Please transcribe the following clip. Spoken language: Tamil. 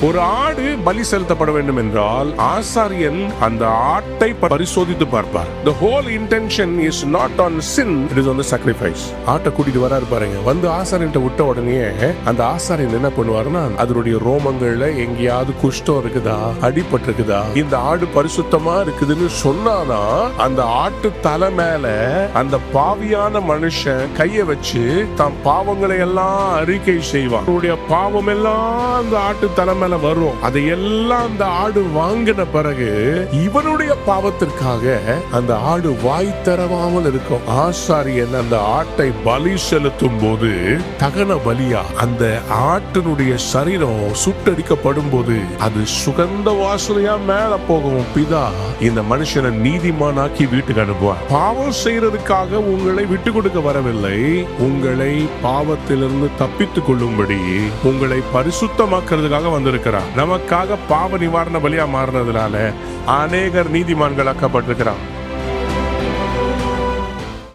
ஒரு ஆடு பலி செலுத்தப்பட வேண்டும் என்றால் ஆசாரியன் அந்த ஆட்டை பரிசோதித்து பார்ப்பார். The whole intention is not on sin, it is on the sacrifice. ஆட்டை கூட்டிட்டு வராரு பாருங்க. வந்து ஆசாரியன்ட்ட விட்ட உடனே அந்த ஆசாரியன் என்ன பண்ணுவாருன்னா அதனுடைய ரோமங்கள்ல எங்கேயாவது குஷ்டம் இருக்குதா, அடிபட்டு இருக்குதா, இந்த ஆடு பரிசுத்தமா இருக்குதுன்னு சொன்னாதான் அந்த ஆட்டு தலை மேல அந்த பாவியான மனுஷன் கைய வச்சு தான் பாவங்களை எல்லாம் அறிக்கை செய்வான். அவருடைய பாவம் எல்லாம் அந்த ஆட்டு தலை மேல வரும். அதையெல்லாம் அந்த ஆடு வாங்கின பிறகு இவனுடைய பாவத்திற்காக அந்த ஆடு வாய் திறவாமல் இருக்கும். ஆசாரியன் அந்த ஆட்டை பலி செலுத்தும் போது தகன பலியா அந்த ஆட்டினுடைய சரீரம் சுட்டடிக்கப்படும் போது அது சுகந்த வாசனையா மேல போகும். பிதா இந்த மனுஷனை நீதிமானாக்கி வீட்டுக்கு அனுப்புவார். பாவம் செய்யறதுக்காக உங்களை விட்டு கொடுக்க வரவில்லை, உங்களை பாவத்திலிருந்து தப்பித்துக் கொள்ளும்படி உங்களை பரிசுத்தமாக்குறதுக்காக வந்திருக்கிறார். நமக்காக பாவ நிவாரண பலியா மாறினதுனால அநேகர் நீதிமான்கள் ஆக்கப்பட்டிருக்கிறார்.